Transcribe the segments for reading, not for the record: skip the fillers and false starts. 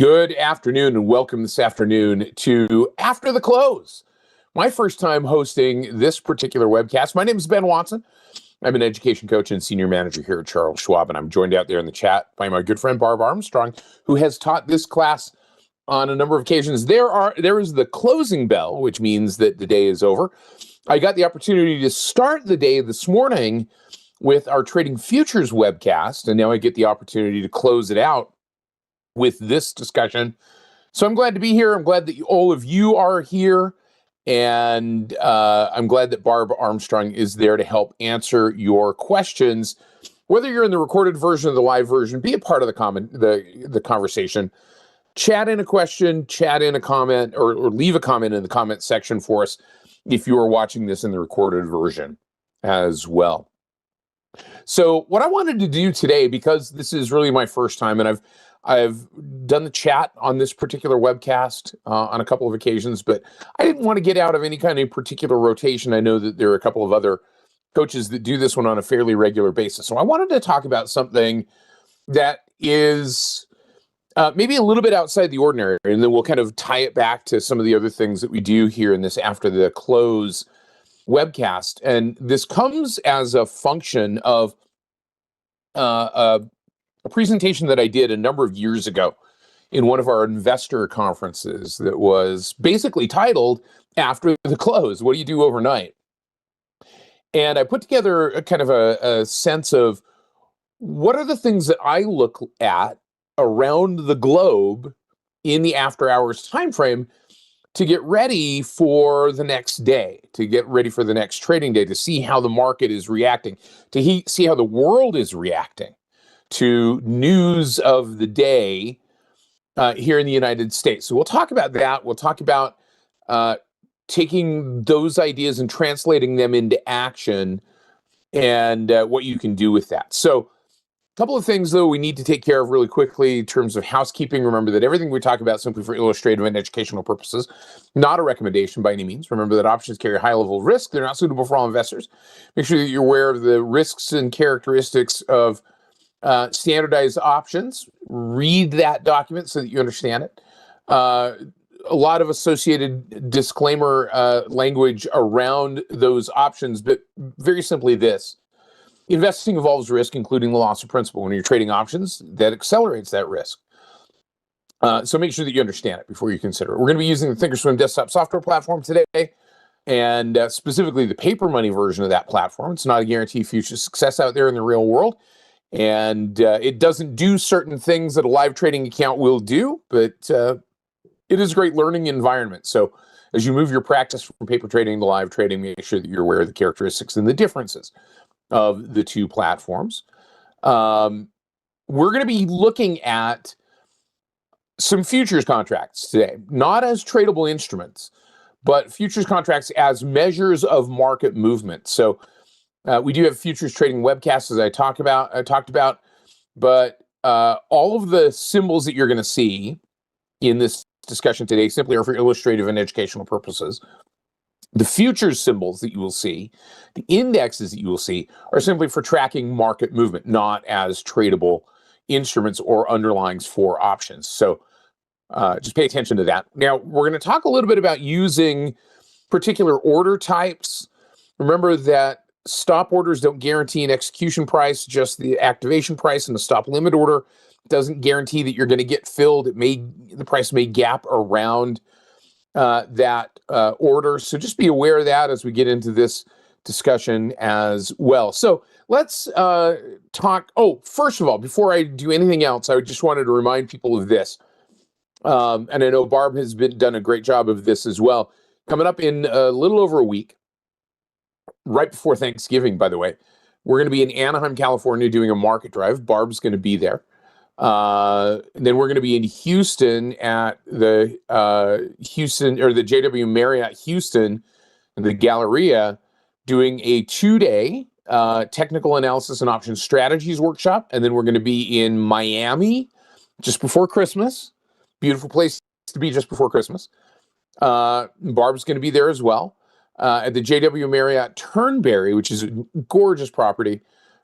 Good afternoon and welcome this afternoon to After the Close. My first time hosting this particular webcast. My name is Ben Watson. I'm an education coach and senior manager here at Charles Schwab, and I'm joined out there in the chat by my good friend Barb Armstrong, who has taught this class on a number of occasions. There is the closing bell, which means that the day is over. I got the opportunity to start the day this morning with our Trading Futures webcast, and now I get the opportunity to close it out with this discussion. So I'm glad to be here. I'm glad that all of you are here. And I'm glad that Barb Armstrong is there to help answer your questions. Whether you're in the recorded version or the live version, be a part of the conversation. Chat in a question, chat in a comment, or leave a comment in the comment section for us if you are watching this in the recorded version as well. So what I wanted to do today, because this is really my first time, and I've done the chat on this particular webcast on a couple of occasions, but I didn't want to get out of any kind of particular rotation. I know that there are a couple of other coaches that do this one on a fairly regular basis. So I wanted to talk about something that is maybe a little bit outside the ordinary, and then we'll kind of tie it back to some of the other things that we do here in this After the Close webcast. And this comes as a function of a presentation that I did a number of years ago in one of our investor conferences that was basically titled After the Close, What Do You Do Overnight? And I put together a kind of a sense of what are the things that I look at around the globe in the after hours timeframe to get ready for the next day, to get ready for the next trading day, to see how the market is reacting, to see how the world is reacting to news of the day here in the United States. So we'll talk about that. We'll talk about taking those ideas and translating them into action and what you can do with that. So a couple of things, though, we need to take care of really quickly in terms of housekeeping. Remember that everything we talk about simply for illustrative and educational purposes, not a recommendation by any means. Remember that options carry a high level of risk. They're not suitable for all investors. Make sure that you're aware of the risks and characteristics of standardized options. Read that document so that you understand it. A lot of associated disclaimer language around those options, but very simply this. Investing involves risk, including the loss of principal. When you're trading options, that accelerates that risk. So make sure that you understand it before you consider it. We're going to be using the Thinkorswim desktop software platform today, and specifically the paper money version of that platform. It's not a guarantee of future success out there in the real world. And it doesn't do certain things that a live trading account will do, but it is a great learning environment. So as you move your practice from paper trading to live trading, make sure that you're aware of the characteristics and the differences of the two platforms. We're going to be looking at some futures contracts today, not as tradable instruments, but futures contracts as measures of market movement. So we do have futures trading webcasts, as I talked about, but all of the symbols that you're going to see in this discussion today simply are for illustrative and educational purposes. The futures symbols that you will see, the indexes that you will see, are simply for tracking market movement, not as tradable instruments or underlyings for options. So just pay attention to that. Now, we're going to talk a little bit about using particular order types. Remember that stop orders don't guarantee an execution price, just the activation price, and the stop limit order doesn't guarantee that you're going to get filled. The price may gap around that order. So just be aware of that as we get into this discussion as well. So let's talk. Oh, first of all, before I do anything else, I just wanted to remind people of this. And I know Barb has done a great job of this as well. Coming up in a little over a week, right before Thanksgiving, by the way, we're going to be in Anaheim, California, doing a market drive. Barb's going to be there. Then we're going to be in Houston at the the JW Marriott Houston, the Galleria, doing a 2-day technical analysis and option strategies workshop. And then we're going to be in Miami just before Christmas. Beautiful place to be just before Christmas. Barb's going to be there as well at the JW Marriott Turnberry, which is a gorgeous property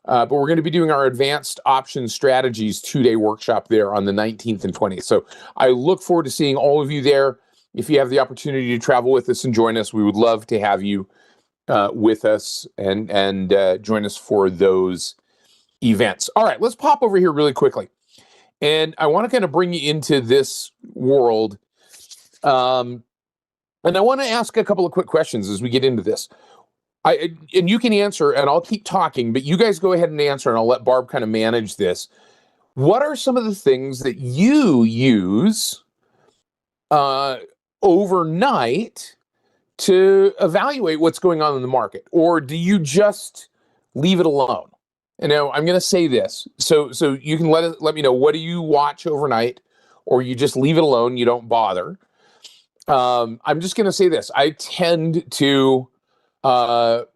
But we're going to be doing our advanced option strategies 2-day workshop there on the 19th and 20th. So I look forward to seeing all of you there. If you have the opportunity to travel with us and join us, we would love to have you with us and join us for those events. All right, let's pop over here really quickly. And I want to kind of bring you into this world. And I want to ask a couple of quick questions as we get into this. And you can answer, and I'll keep talking, but you guys go ahead and answer, and I'll let Barb kind of manage this. What are some of the things that you use overnight to evaluate what's going on in the market? Or do you just leave it alone? And now I'm going to say this, so you can let me know, what do you watch overnight, or you just leave it alone, you don't bother? I'm just going to say this. I tend to kind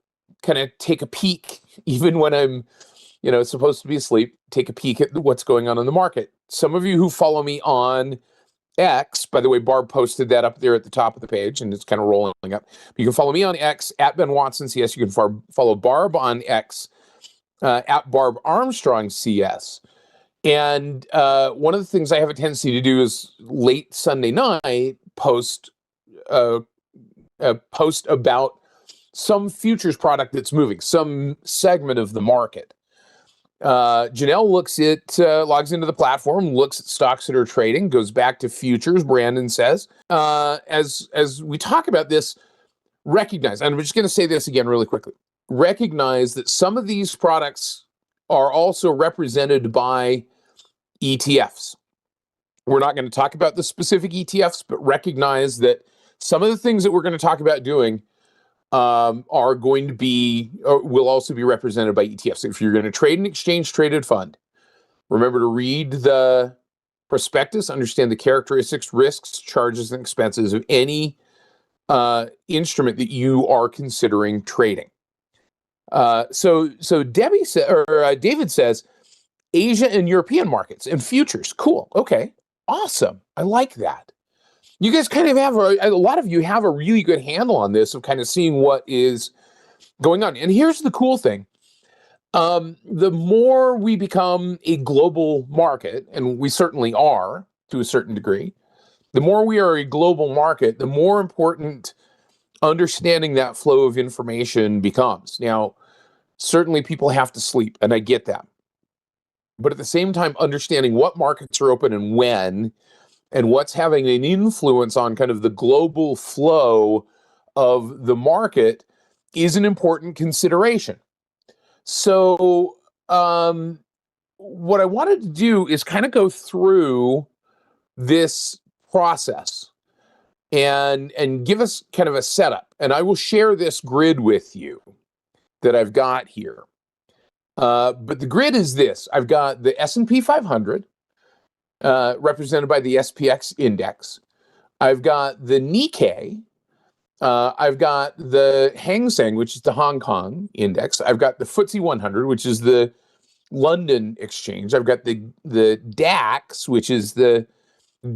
of take a peek, even when I'm, supposed to be asleep, take a peek at what's going on in the market. Some of you who follow me on X, by the way, Barb posted that up there at the top of the page, and it's kind of rolling up. You can follow me on X at Ben Watson CS. You can follow Barb on X at Barb Armstrong CS. And one of the things I have a tendency to do is late Sunday night post a post about some futures product that's moving, some segment of the market. Janelle logs into the platform, looks at stocks that are trading, goes back to futures, Brandon says. As we talk about this, recognize, and I'm just going to say this again really quickly, recognize that some of these products are also represented by ETFs. We're not going to talk about the specific ETFs, but recognize that some of the things that we're going to talk about doing are going to be, or will also be represented by ETFs. If you're going to trade an exchange traded fund, remember to read the prospectus, understand the characteristics, risks, charges, and expenses of any instrument that you are considering trading. So David says, Asia and European markets and futures. Cool. Okay. Awesome. I like that. You guys kind of have a lot of you have a really good handle on this, of kind of seeing what is going on. And here's the cool thing. The more we become a global market, and we certainly are to a certain degree, the more we are a global market, the more important understanding that flow of information becomes. Now, certainly people have to sleep, and I get that. But at the same time, understanding what markets are open and when, and what's having an influence on kind of the global flow of the market is an important consideration. So what I wanted to do is kind of go through this process and give us kind of a setup. And I will share this grid with you that I've got here. But the grid is this. I've got the S&P 500, represented by the SPX index. I've got the Nikkei. I've got the Hang Seng, which is the Hong Kong index. I've got the FTSE 100, which is the London exchange. I've got the DAX, which is the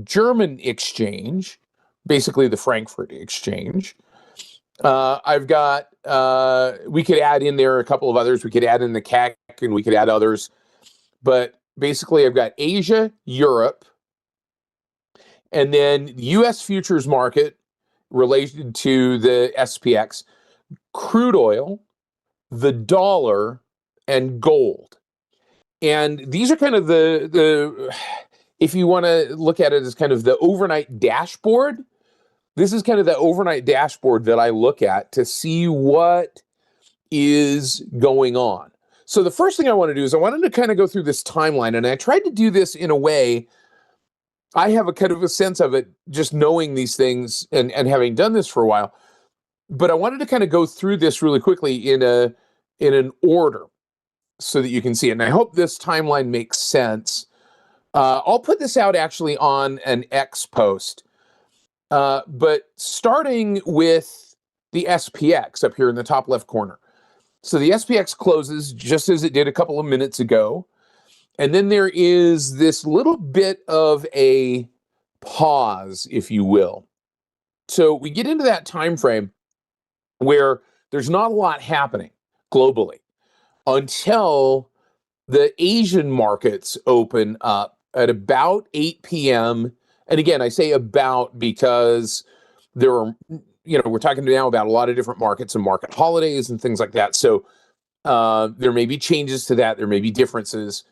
German exchange, basically the Frankfurt exchange. I've got, we could add in there a couple of others. We could add in the CAC, and we could add others. But basically, I've got Asia, Europe, and then the U.S. futures market related to the SPX, crude oil, the dollar, and gold. And these are kind of the if you want to look at it as kind of the overnight dashboard, this is kind of the overnight dashboard that I look at to see what is going on. So the first thing I want to do is I wanted to kind of go through this timeline, and I tried to do this in a way, I have a kind of a sense of it just knowing these things and having done this for a while, but I wanted to kind of go through this really quickly in an order so that you can see it. And I hope this timeline makes sense. I'll put this out actually on an X post, but starting with the SPX up here in the top left corner. So the SPX closes just as it did a couple of minutes ago. And then there is this little bit of a pause, if you will. So we get into that time frame where there's not a lot happening globally. until the Asian markets open up at about 8 p.m. And again, I say about because there are, we're talking now about a lot of different markets and market holidays and things like that. So there may be changes to that. There may be differences,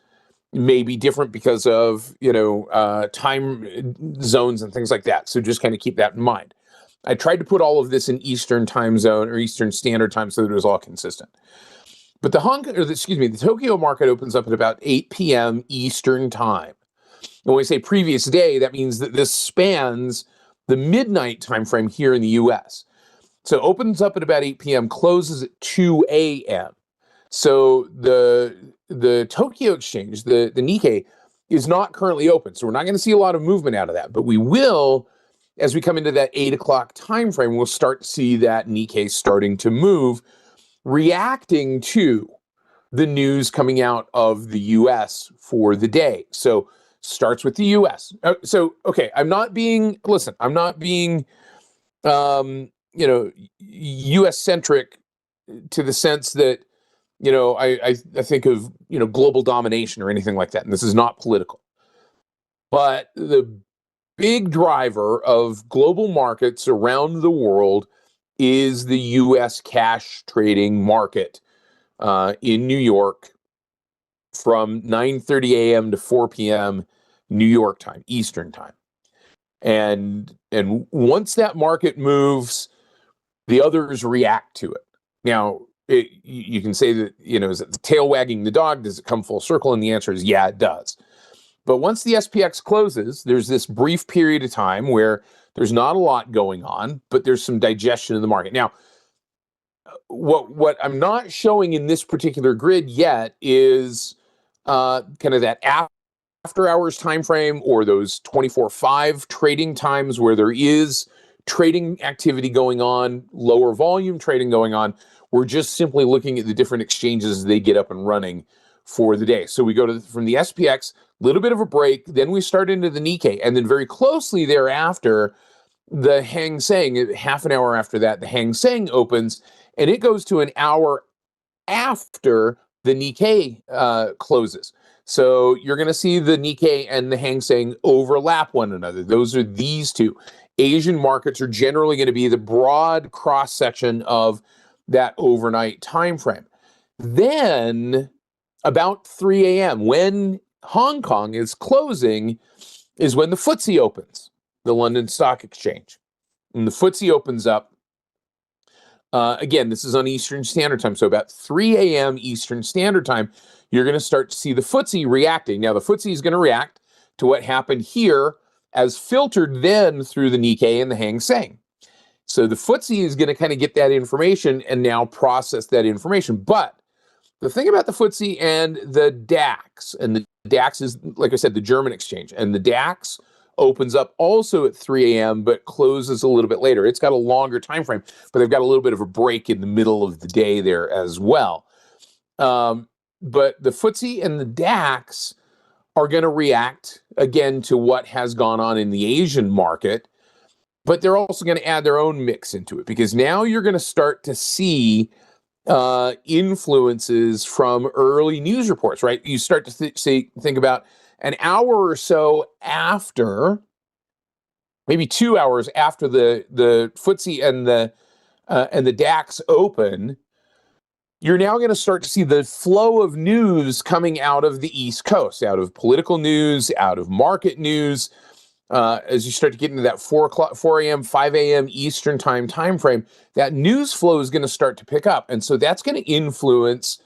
may be different because of, time zones and things like that. So just kind of keep that in mind. I tried to put all of this in Eastern time zone or Eastern Standard Time so that it was all consistent. But the Tokyo market opens up at about 8 p.m. Eastern time. And when we say previous day, that means that this spans the midnight time frame here in the US. So it opens up at about 8 p.m., closes at 2 a.m. So the Tokyo Exchange, the Nikkei, is not currently open. So we're not going to see a lot of movement out of that. But we will, as we come into that 8 o'clock time frame, we'll start to see that Nikkei starting to move, reacting to the news coming out of the US for the day. So starts with the US. Okay, I'm not being US centric to the sense that, I think of, global domination or anything like that. And this is not political. But the big driver of global markets around the world is the US cash trading market in New York from 9:30 a.m. to 4 p.m. New York time, Eastern time. And once that market moves, the others react to it. Now, you can say that, is it the tail wagging the dog? Does it come full circle? And the answer is, yeah, it does. But once the SPX closes, there's this brief period of time where there's not a lot going on, but there's some digestion in the market. Now, what I'm not showing in this particular grid yet is kind of that after hours time frame or those 24/5 trading times where there is trading activity going on, lower volume trading going on. We're just simply looking at the different exchanges as they get up and running for the day. So we go from the SPX, a little bit of a break, then we start into the Nikkei, and then very closely thereafter, the Hang Seng, half an hour after that, the Hang Seng opens, and it goes to an hour after the Nikkei closes. So you're going to see the Nikkei and the Hang Seng overlap one another. Those are these two. Asian markets are generally going to be the broad cross section of that overnight time frame. Then about 3 a.m., when Hong Kong is closing, is when the FTSE opens, the London Stock Exchange. And the FTSE opens up. Again, this is on Eastern Standard Time. So about 3 a.m. Eastern Standard Time, you're going to start to see the FTSE reacting. Now, the FTSE is going to react to what happened here as filtered then through the Nikkei and the Hang Seng. So the FTSE is going to kind of get that information and now process that information. But the thing about the FTSE and the DAX, and the DAX is, like I said, the German exchange, and the DAX opens up also at 3 a.m. but closes a little bit later. It's got a longer time frame, but they've got a little bit of a break in the middle of the day there as well. But the FTSE and the DAX are going to react again to what has gone on in the Asian market, but they're also going to add their own mix into it, because now you're going to start to see influences from early news reports, right? You start to think about an hour or so after, maybe 2 hours after the FTSE and the DAX open, you're now going to start to see the flow of news coming out of the East Coast, out of political news, out of market news. As you start to get into that 4 a.m., 5 a.m. Eastern time frame, that news flow is going to start to pick up. And so that's going to influence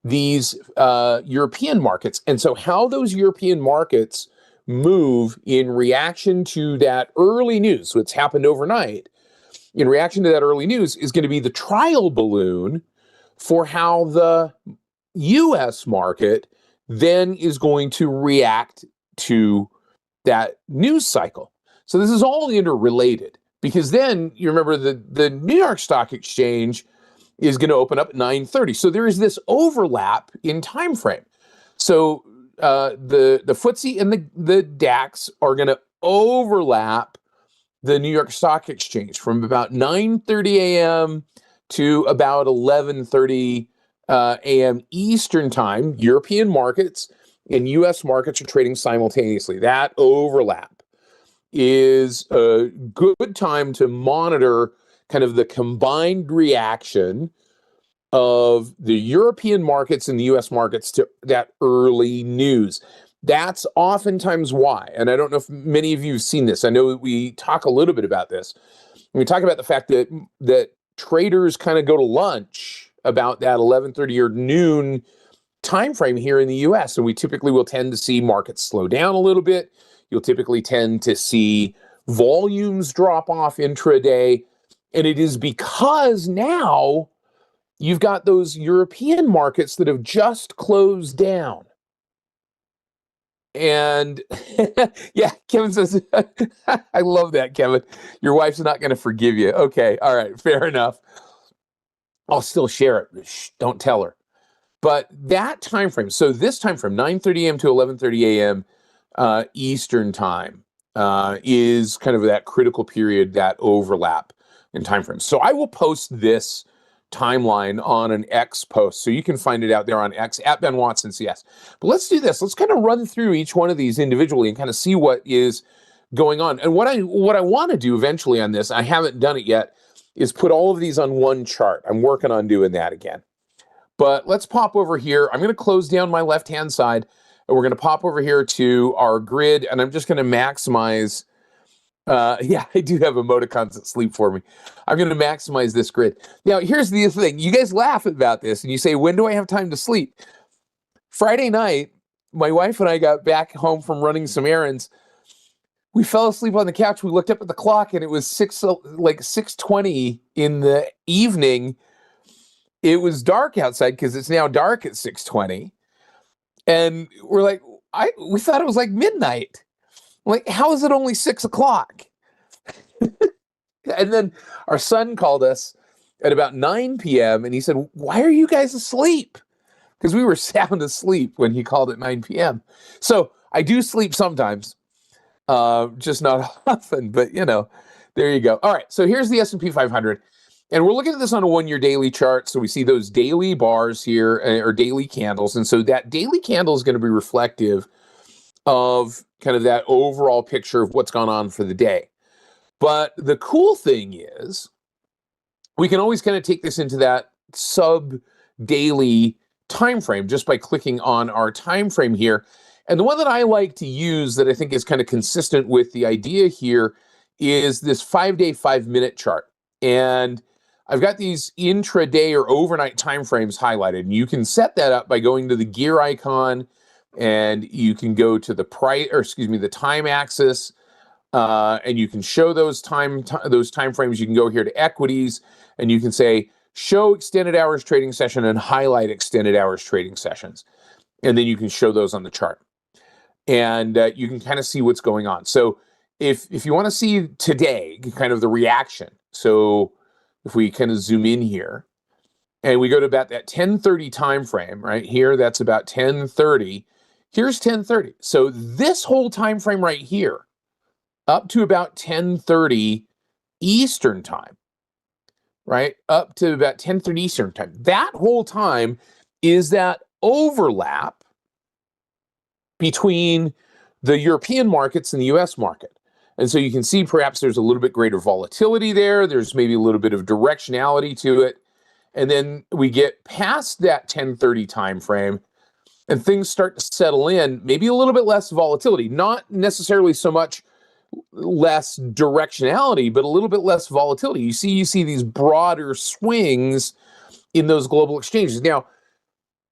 these European markets. And so how those European markets move in reaction to that early news, what's happened overnight, in reaction to that early news is going to be the trial balloon for how the US market then is going to react to that news cycle. So this is all interrelated, because then you remember the New York Stock Exchange is going to open up at 9:30. So there is this overlap in time frame. So the FTSE and the DAX are going to overlap the New York Stock Exchange from about 9:30 a.m. to about 11:30 a.m. Eastern time, European markets and U.S. markets are trading simultaneously. That overlap is a good time to monitor kind of the combined reaction of the European markets and the US markets to that early news. That's oftentimes why, and I don't know if many of you have seen this. I know we talk a little bit about this. We talk about the fact that traders kind of go to lunch about that 11:30 or noon time frame here in the US, and we typically will tend to see markets slow down a little bit. You'll typically tend to see volumes drop off intraday, and it is because now you've got those European markets that have just closed down. And yeah, Kevin says, I love that, Kevin. Your wife's not going to forgive you. Okay, all right, fair enough. I'll still share it. Shh, don't tell her. But that time frame, so this time frame, 9:30 a.m. to 11:30 a.m. Eastern time, is kind of that critical period, that overlap in time frame. So I will post this timeline on an X post, so you can find it out there on X at Ben Watson CS. But let's do this. Let's kind of run through each one of these individually and kind of see what is going on. And what I want to do eventually on this, I haven't done it yet, is put all of these on one chart. I'm working on doing that again. But let's pop over here. I'm going to close down my left-hand side, and we're going to pop over here to our grid, and I'm just going to maximize. Yeah, I do have emoticons that sleep for me. I'm going to maximize this grid. Now, here's the thing. You guys laugh about this, and you say, when do I have time to sleep? Friday night, my wife and I got back home from running some errands. We fell asleep on the couch. We looked up at the clock, and it was 6:20 in the evening. It was dark outside because it's now dark at 6:20. And we're like, we thought it was like midnight. Like, how is it only 6 o'clock? And then our son called us at about 9 p.m. and he said, why are you guys asleep? Because we were sound asleep when he called at 9 p.m. So I do sleep sometimes, just not often, but there you go. All right, so here's the S&P 500. And we're looking at this on a one-year daily chart. So we see those daily bars here, or daily candles. And so that daily candle is going to be reflective of kind of that overall picture of what's gone on for the day. But the cool thing is we can always kind of take this into that sub-daily time frame just by clicking on our time frame here. And the one that I like to use that I think is kind of consistent with the idea here is this 5-day, 5-minute chart. And I've got these intraday or overnight timeframes highlighted, and you can set that up by going to the gear icon, and you can go to the the time axis, and you can show those timeframes. You can go here to equities, and you can say show extended hours trading session and highlight extended hours trading sessions, and then you can show those on the chart, and you can kind of see what's going on. So if you want to see today, kind of the reaction, so if we kind of zoom in here and we go to about that 10:30 time frame right here, that's about 10:30. Here's 10:30. So this whole time frame right here up to about 10:30 Eastern time, right? Up to about 10:30 Eastern time. That whole time is that overlap between the European markets and the US market. And so you can see perhaps there's a little bit greater volatility there. There's maybe a little bit of directionality to it. And then we get past that 10:30 time frame and things start to settle in, maybe a little bit less volatility, not necessarily so much less directionality, but a little bit less volatility. You see these broader swings in those global exchanges. Now,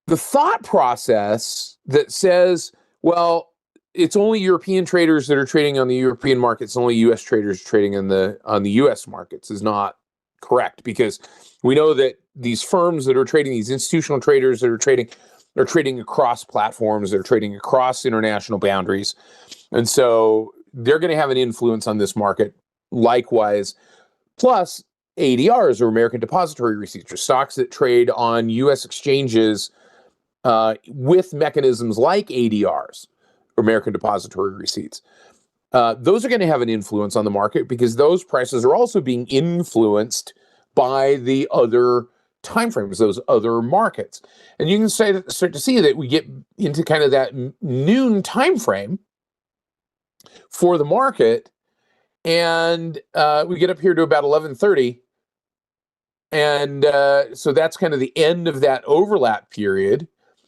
the thought process that says, well, it's only European traders that are trading on the European markets, only U.S. traders trading on the U.S. markets is not correct, because we know that these firms that are trading, these institutional traders that are trading, they're trading across platforms, they're trading across international boundaries, and so they're going to have an influence on this market. Likewise, plus ADRs, or American Depository Receipts, or stocks that trade on U.S. exchanges with mechanisms like ADRs, American Depository Receipts. Those are going to have an influence on the market because those prices are also being influenced by the other time frames, those other markets. And you can start to see that we get into kind of that noon time frame for the market, and we get up here to about 11:30, and so that's kind of the end of that overlap period,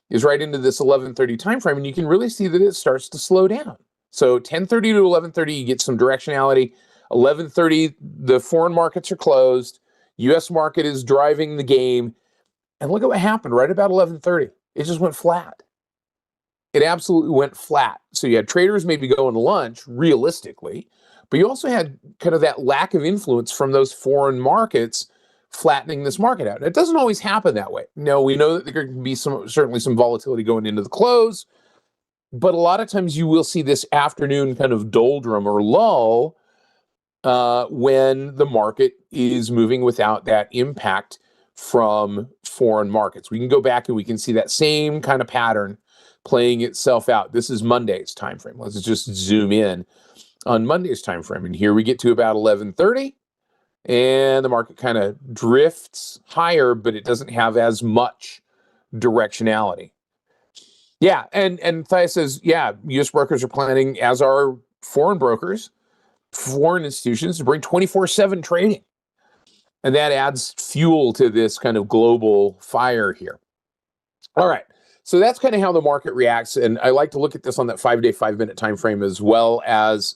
is right into this 11:30 time frame, and you can really see that it starts to slow down. So 10:30 to 11:30, you get some directionality. 11:30, the foreign markets are closed. U.S. market is driving the game, and look at what happened right about 11:30. It just went flat. It absolutely went flat. So you had traders maybe going to lunch, realistically, but you also had kind of that lack of influence from those foreign markets flattening this market out. And it doesn't always happen that way. No, we know that there can be certainly some volatility going into the close, but a lot of times you will see this afternoon kind of doldrum or lull when the market is moving without that impact from foreign markets. We can go back and we can see that same kind of pattern playing itself out. This is Monday's time frame. Let's just zoom in on Monday's time frame, and here we get to about 11:30, and the market kind of drifts higher, but it doesn't have as much directionality. Yeah, and Thais says, yeah, U.S. brokers are planning, as are foreign brokers, foreign institutions, to bring 24/7 trading, and that adds fuel to this kind of global fire here. All right. So that's kind of how the market reacts, and I like to look at this on that 5-day, 5-minute time frame, as well as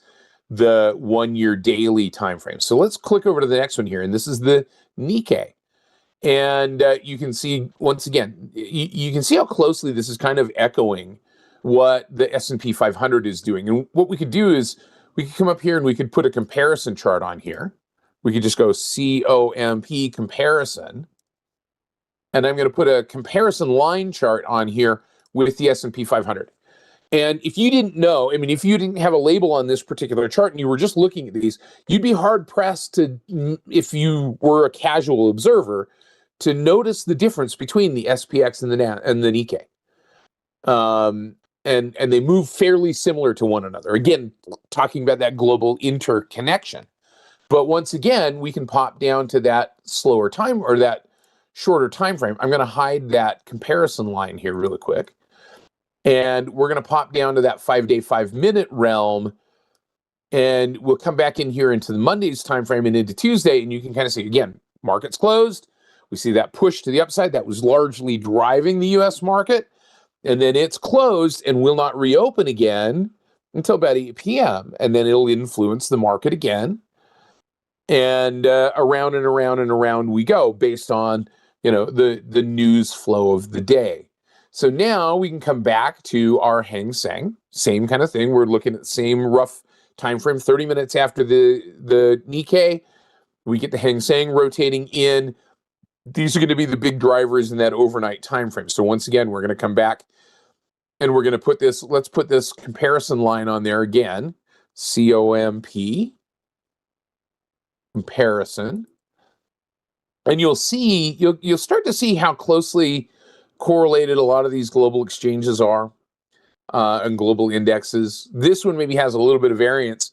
the 1-year daily time frame. So let's click over to the next one here, and this is the Nikkei. And you can see, once again, you can see how closely this is kind of echoing what the S&P 500 is doing. And what we could do is we could come up here and we could put a comparison chart on here. We could just go COMP comparison. And I'm going to put a comparison line chart on here with the S&P 500. And if you didn't know, I mean, if you didn't have a label on this particular chart and you were just looking at these, you'd be hard pressed to, if you were a casual observer, to notice the difference between the SPX and the Nikkei. And they move fairly similar to one another. Again, talking about that global interconnection. But once again, we can pop down to that slower time, or that shorter time frame. I'm going to hide that comparison line here really quick. And we're going to pop down to that 5-day, 5-minute realm. And we'll come back in here into the Monday's time frame and into Tuesday. And you can kind of see, again, market's closed. We see that push to the upside. That was largely driving the U.S. market. And then it's closed and will not reopen again until about 8 p.m. And then it'll influence the market again. And around and around and around we go, based on, the news flow of the day. So now we can come back to our Hang Seng, same kind of thing. We're looking at the same rough time frame, 30 minutes after the Nikkei. We get the Hang Seng rotating in. These are going to be the big drivers in that overnight time frame. So once again, we're going to come back and we're going to put this, let's put this comparison line on there again. COMP comparison. And you'll see, you'll start to see how closely correlated a lot of these global exchanges are and global indexes. This one maybe has a little bit of variance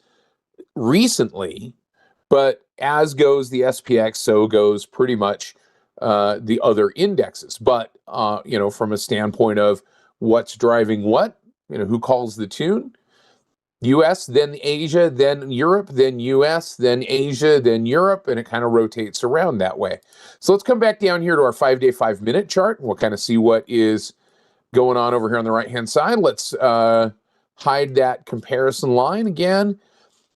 recently, but as goes the SPX, so goes pretty much the other indexes. But from a standpoint of what's driving what, who calls the tune, US, then Asia, then Europe, then US, then Asia, then Europe, and it kind of rotates around that way. So let's come back down here to our 5-day, 5-minute chart. We'll kind of see what is going on over here on the right-hand side. Let's hide that comparison line again,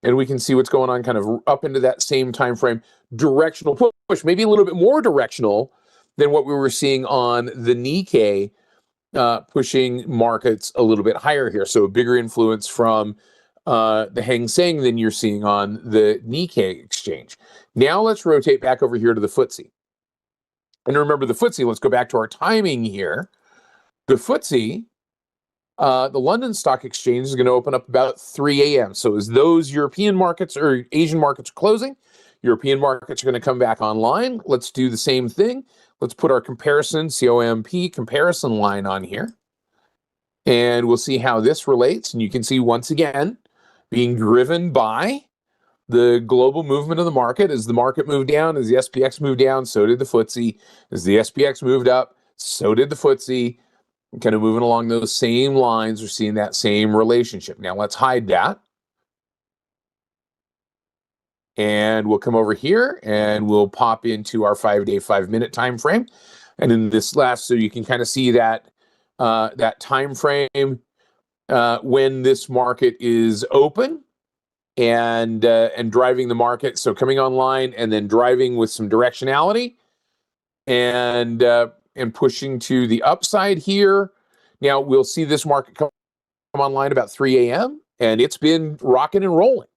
and we can see what's going on kind of up into that same time frame. Directional push, maybe a little bit more directional than what we were seeing on the Nikkei, pushing markets a little bit higher here. So a bigger influence from the Hang Seng than you're seeing on the Nikkei exchange. Now let's rotate back over here to the FTSE. And remember the FTSE, let's go back to our timing here. The FTSE, the London Stock Exchange, is going to open up about 3 a.m. So as those European markets or Asian markets are closing, European markets are going to come back online. Let's do the same thing. Let's put our comparison, COMP comparison line on here. And we'll see how this relates. And you can see once again, being driven by the global movement of the market. As the market moved down, as the SPX moved down, so did the FTSE. As the SPX moved up, so did the FTSE. Kind of moving along those same lines, we're seeing that same relationship. Now let's hide that. And we'll come over here and we'll pop into our 5-day, 5-minute time frame. And in this last, so you can kind of see that that time frame when this market is open and driving the market. So coming online and then driving with some directionality and pushing to the upside here. Now we'll see this market come online about 3 a.m. and it's been rocking and rolling.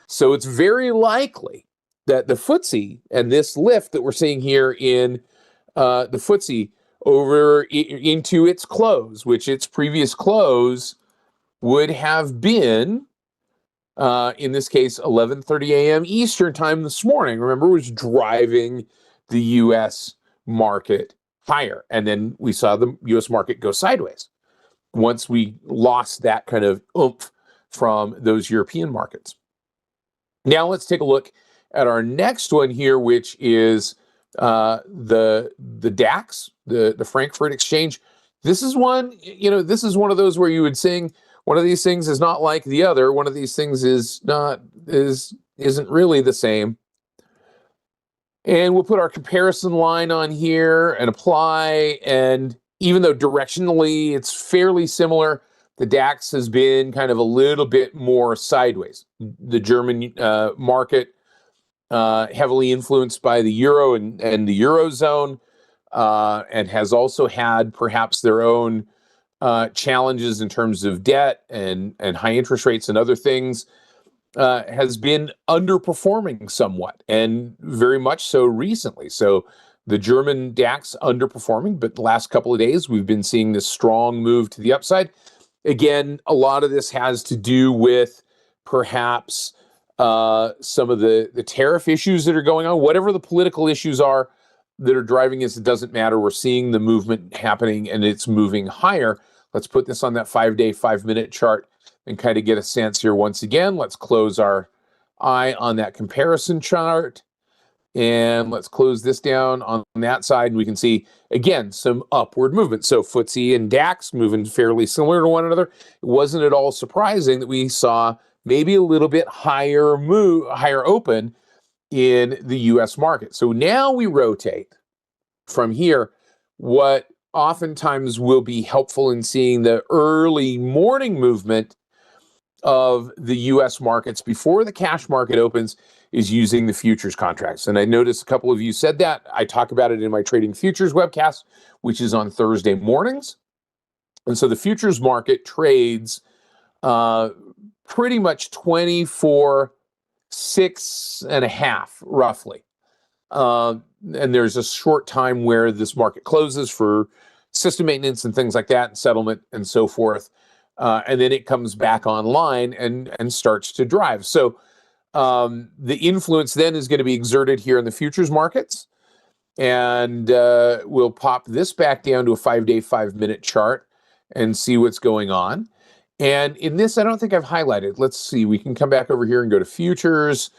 So it's very likely that the FTSE and this lift that we're seeing here in the FTSE over into its close, which its previous close would have been, in this case, 11:30 a.m. Eastern time this morning. Remember, was driving the U.S. market higher. And then we saw the U.S. market go sideways once we lost that kind of oomph from those European markets. Now let's take a look at our next one here, which is the DAX, the Frankfurt Exchange. This is one, this is one of those where you would sing, one of these things is not like the other. One of these things isn't really the same. And we'll put our comparison line on here and apply. And even though directionally it's fairly similar, the DAX has been kind of a little bit more sideways. The German market, heavily influenced by the euro and the Eurozone, and has also had perhaps their own challenges in terms of debt and high interest rates and other things, has been underperforming somewhat, and very much so recently. So the German DAX underperforming, but the last couple of days we've been seeing this strong move to the upside. Again, a lot of this has to do with perhaps some of the tariff issues that are going on. Whatever the political issues are that are driving this, it doesn't matter. We're seeing the movement happening and it's moving higher. Let's put this on that 5-day, 5-minute chart and kind of get a sense here once again. Let's close our eye on that comparison chart. And let's close this down on that side, and we can see, again, some upward movement. So FTSE and DAX moving fairly similar to one another. It wasn't at all surprising that we saw maybe a little bit higher open in the U.S. market. So now we rotate from here. What oftentimes will be helpful in seeing the early morning movement of the U.S. markets before the cash market opens is using the futures contracts. And I noticed a couple of you said that. I talk about it in my Trading Futures webcast, which is on Thursday mornings. And so the futures market trades pretty much 24/6.5, roughly. And there's a short time where this market closes for system maintenance and things like that, and settlement and so forth. And then it comes back online and starts to drive. So the influence then is going to be exerted here in the futures markets. And we'll pop this back down to a 5-day, 5-minute chart and see what's going on. And in this, I don't think I've highlighted. Let's see, we can come back over here and go to futures,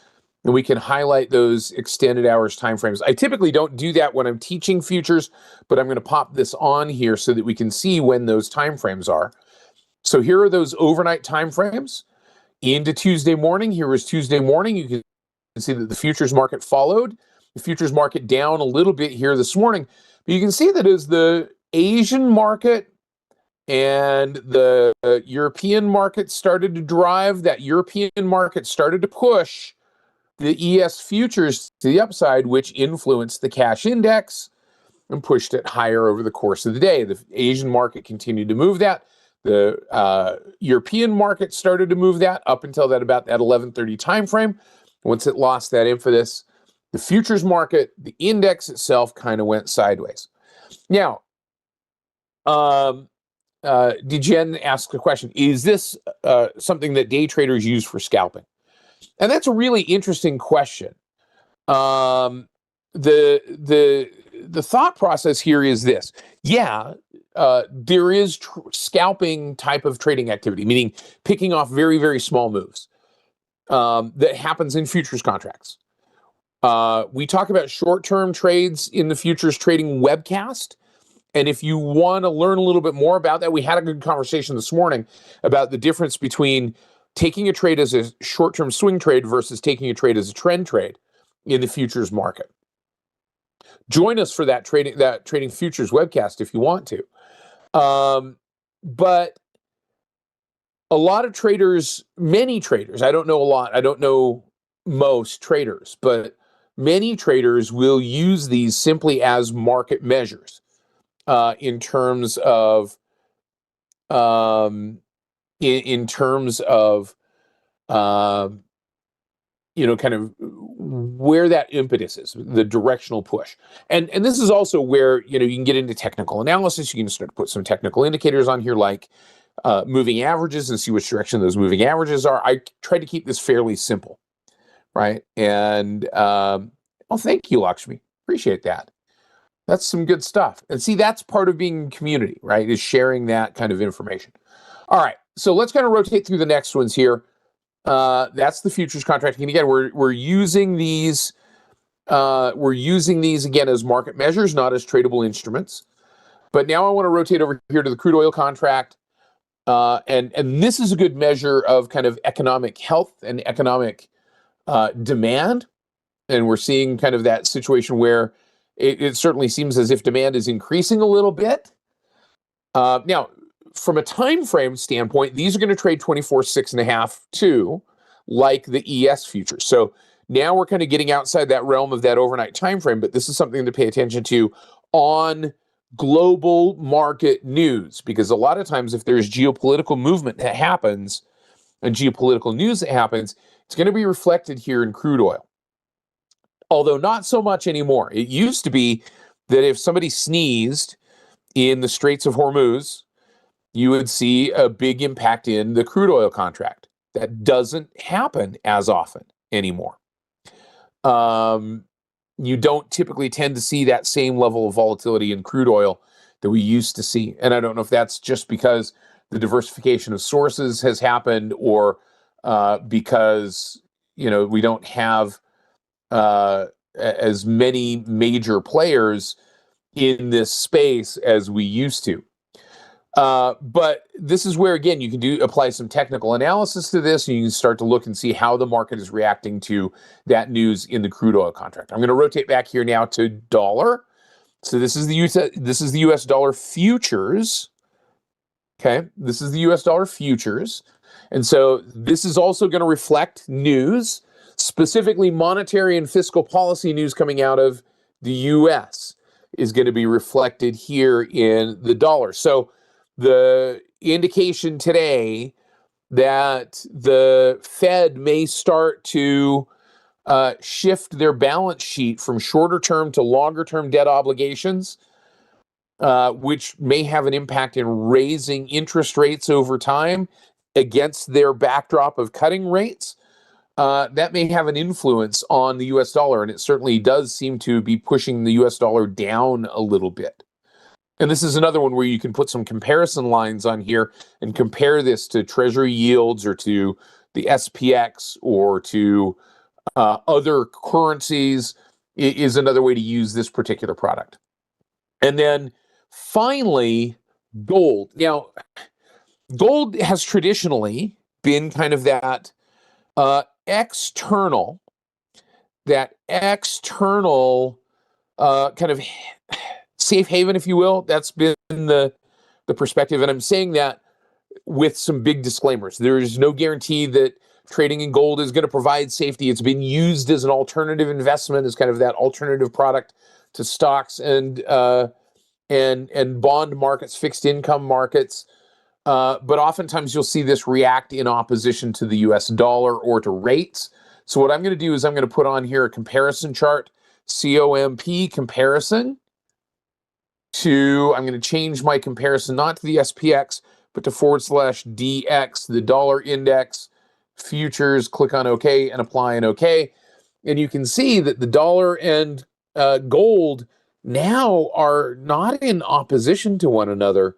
and we can highlight those extended hours timeframes. I typically don't do that when I'm teaching futures, but I'm going to pop this on here so that we can see when those timeframes are. So here are those overnight timeframes into Tuesday morning. Here was Tuesday morning. You can see that the futures market followed. The futures market down a little bit here this morning. But you can see that as the Asian market and the European market started to drive, that European market started to push the ES futures to the upside, which influenced the cash index and pushed it higher over the course of the day. The Asian market continued to move that. The European market started to move that up until about that 11:30 time frame. Once it lost that impetus, the futures market, the index itself, kind of went sideways. Now, Dijen asked a question: is this something that day traders use for scalping? And that's a really interesting question. The thought process here is this: yeah, there is scalping type of trading activity, meaning picking off very, very small moves. that happens in futures contracts. We talk about short-term trades in the futures trading webcast. And if you want to learn a little bit more about that, we had a good conversation this morning about the difference between taking a trade as a short-term swing trade versus taking a trade as a trend trade in the futures market. Join us for that trading futures webcast if you want to. But a lot of traders, many traders, I don't know a lot, I don't know most traders, but many traders will use these simply as market measures in terms of in terms of kind of where that impetus is, the directional push. And this is also where, you can get into technical analysis. You can start to put some technical indicators on here like moving averages and see which direction those moving averages are. I try to keep this fairly simple, right? And thank you, Lakshmi. Appreciate that. That's some good stuff. And see, that's part of being community, right? Is sharing that kind of information. All right, so let's kind of rotate through the next ones here. That's the futures contract. And again, we're using these again as market measures, not as tradable instruments. But now I want to rotate over here to the crude oil contract. And this is a good measure of kind of economic health and economic demand. And we're seeing kind of that situation where it certainly seems as if demand is increasing a little bit. Now, from a time frame standpoint, these are going to trade 24, 6.5 too, like the ES futures. So now we're kind of getting outside that realm of that overnight time frame, but this is something to pay attention to on global market news, because a lot of times if there's geopolitical movement that happens and geopolitical news that happens, it's going to be reflected here in crude oil. Although not so much anymore. It used to be that if somebody sneezed in the Straits of Hormuz, you would see a big impact in the crude oil contract. That doesn't happen as often anymore. You don't typically tend to see that same level of volatility in crude oil that we used to see. And I don't know if that's just because the diversification of sources has happened or because, we don't have as many major players in this space as we used to. But this is where, again, you can apply some technical analysis to this, and you can start to look and see how the market is reacting to that news in the crude oil contract. I'm going to rotate back here now to dollar. So this is the US dollar futures. Okay, this is the US dollar futures. And so this is also going to reflect news, specifically monetary and fiscal policy news coming out of the US is going to be reflected here in the dollar. So the indication today that the Fed may start to shift their balance sheet from shorter term to longer term debt obligations, which may have an impact in raising interest rates over time against their backdrop of cutting rates. That may have an influence on the US dollar, and it certainly does seem to be pushing the US dollar down a little bit. And this is another one where you can put some comparison lines on here and compare this to Treasury yields or to the SPX or to other currencies is another way to use this particular product. And then finally, gold. Now, gold has traditionally been kind of that external kind of safe haven, if you will. That's been the perspective. And I'm saying that with some big disclaimers. There is no guarantee that trading in gold is going to provide safety. It's been used as an alternative investment, as kind of that alternative product to stocks and bond markets, fixed income markets. But oftentimes you'll see this react in opposition to the US dollar or to rates. So what I'm going to do is I'm going to put on here a comparison chart, COMP comparison to, I'm going to change my comparison not to the SPX, but to /DX, the dollar index, futures, click on OK and apply an OK. And you can see that the dollar and gold now are not in opposition to one another,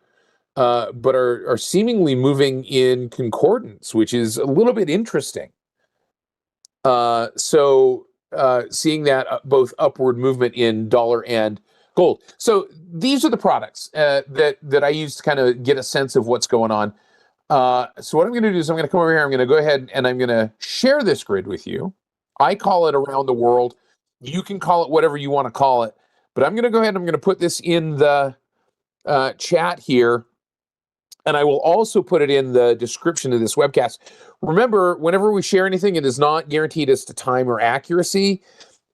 but are seemingly moving in concordance, which is a little bit interesting. Seeing that both upward movement in dollar and gold. So these are the products that I use to kind of get a sense of what's going on. So what I'm going to do is I'm going to come over here. I'm going to go ahead and I'm going to share this grid with you. I call it around the world. You can call it whatever you want to call it. But I'm going to go ahead and I'm going to put this in the chat here. And I will also put it in the description of this webcast. Remember, whenever we share anything, it is not guaranteed as to time or accuracy.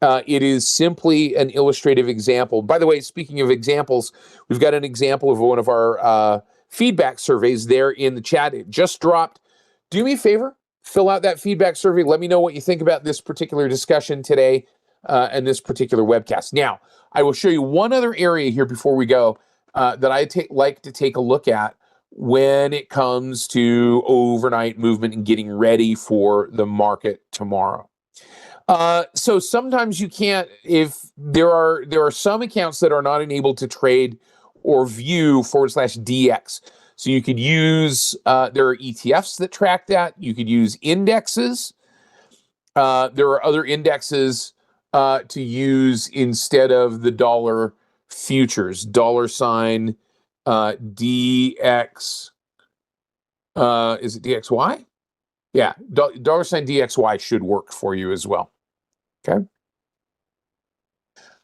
It is simply an illustrative example. By the way, speaking of examples, we've got an example of one of our feedback surveys there in the chat. It just dropped. Do me a favor, fill out that feedback survey. Let me know what you think about this particular discussion today and this particular webcast. Now, I will show you one other area here before we go that I like to take a look at when it comes to overnight movement and getting ready for the market tomorrow. So sometimes you can't, if there are some accounts that are not enabled to trade or view /DX. So you could use, there are ETFs that track that. You could use indexes. There are other indexes to use instead of the dollar futures, $DX. Is it DXY? Yeah, $DXY should work for you as well. Okay.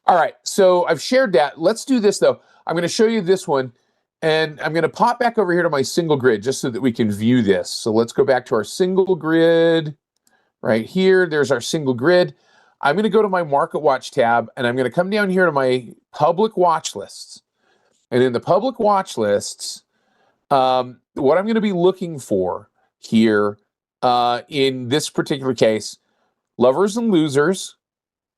All right, so I've shared that. Let's do this though. I'm going to show you this one, and I'm going to pop back over here to my single grid just so that we can view this. So let's go back to our single grid right here. There's our single grid. I'm going to go to my Market Watch tab, and I'm going to come down here to my public watch lists. And in the public watch lists, what I'm going to be looking for here in this particular case, lovers and losers,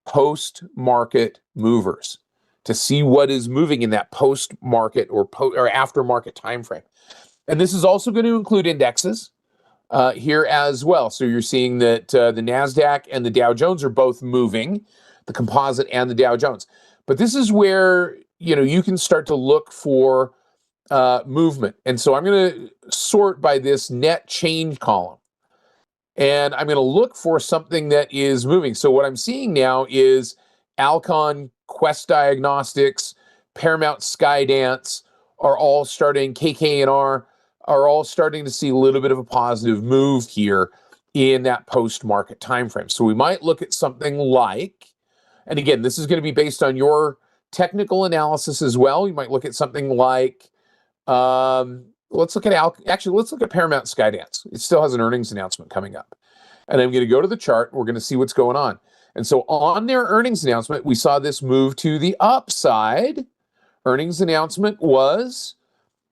post-market movers, to see what is moving in that post-market or after-market time frame. And this is also going to include indexes here as well. So you're seeing that the NASDAQ and the Dow Jones are both moving, the composite and the Dow Jones. But this is where you can start to look for movement. And so I'm going to sort by this net change column. And I'm going to look for something that is moving. So what I'm seeing now is Alcon, Quest Diagnostics, Paramount Skydance are all starting, KKR are all starting to see a little bit of a positive move here in that post-market time frame. So we might look at something like, and again, this is going to be based on your technical analysis as well. You might look at something like, let's look at Paramount Skydance. It still has an earnings announcement coming up. And I'm going to go to the chart. And we're going to see what's going on. And so on their earnings announcement, we saw this move to the upside. Earnings announcement was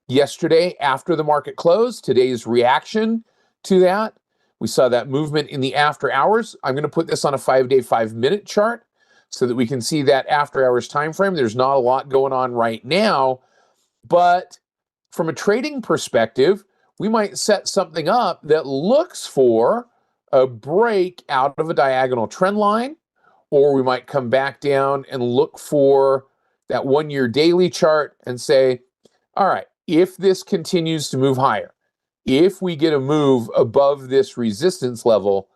yesterday after the market closed. Today's reaction to that. We saw that movement in the after hours. I'm going to put this on a 5-day, 5-minute chart so that we can see that after hours time frame. There's not a lot going on right now, but from a trading perspective, we might set something up that looks for a break out of a diagonal trend line, or we might come back down and look for that 1-year daily chart and say, all right, if this continues to move higher, if we get a move above this resistance level,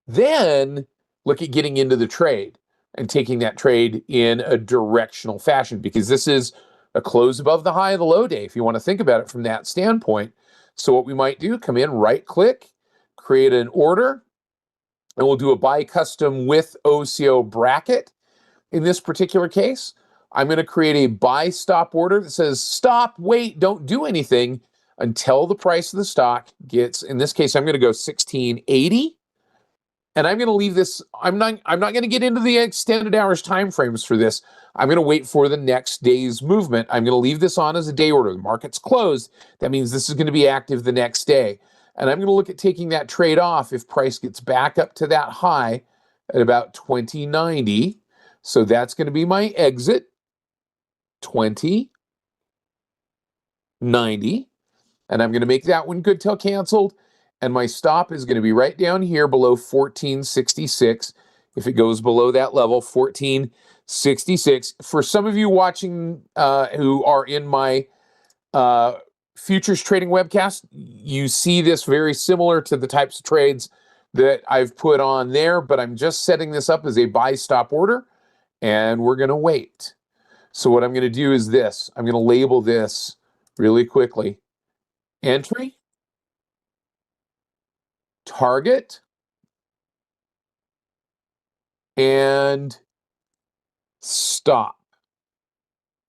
then look at getting into the trade and taking that trade in a directional fashion, because this is a close above the high of the low day, if you want to think about it from that standpoint. So what we might do, come in, right click, create an order, and we'll do a buy custom with OCO bracket. In this particular case, I'm going to create a buy stop order that says stop, wait, don't do anything until the price of the stock gets, in this case, I'm going to go 1680. And I'm going to leave this, I'm not going to get into the extended hours time frames for this. I'm going to wait for the next day's movement. I'm going to leave this on as a day order. The market's closed. That means this is going to be active the next day. And I'm going to look at taking that trade off if price gets back up to that high at about 2090. So that's going to be my exit, 2090. And I'm going to make that one good till canceled. And my stop is going to be right down here below 1466. If it goes below that level, 1466. For some of you watching who are in my futures trading webcast, you see this very similar to the types of trades that I've put on there, but I'm just setting this up as a buy stop order, and we're going to wait. So what I'm going to do is this. I'm going to label this really quickly. Entry, target, and stop.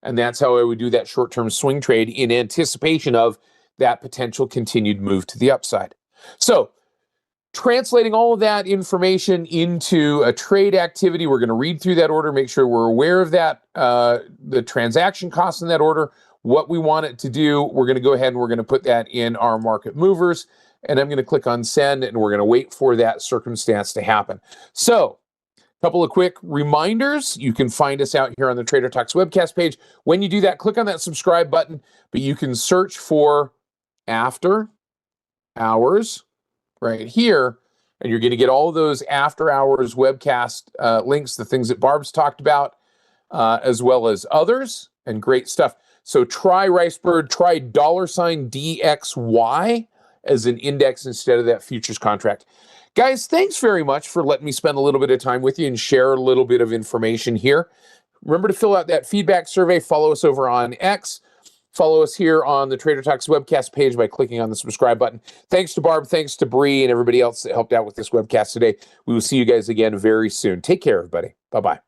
And that's how I would do that short-term swing trade in anticipation of that potential continued move to the upside. So translating all of that information into a trade activity, we're going to read through that order, make sure we're aware of that, the transaction costs in that order, what we want it to do. We're going to go ahead and we're going to put that in our market movers, and I'm going to click on send, and we're going to wait for that circumstance to happen. So couple of quick reminders. You can find us out here on the Trader Talks webcast page. When you do that, click on that subscribe button, but you can search for After Hours right here, and you're going to get all of those after hours webcast links, the things that Barb's talked about, as well as others, and great stuff. So try RiceBird, try $DXY as an index instead of that futures contract. Guys, thanks very much for letting me spend a little bit of time with you and share a little bit of information here. Remember to fill out that feedback survey. Follow us over on X. Follow us here on the Trader Talks webcast page by clicking on the subscribe button. Thanks to Barb, thanks to Bree, and everybody else that helped out with this webcast today. We will see you guys again very soon. Take care, everybody. Bye-bye.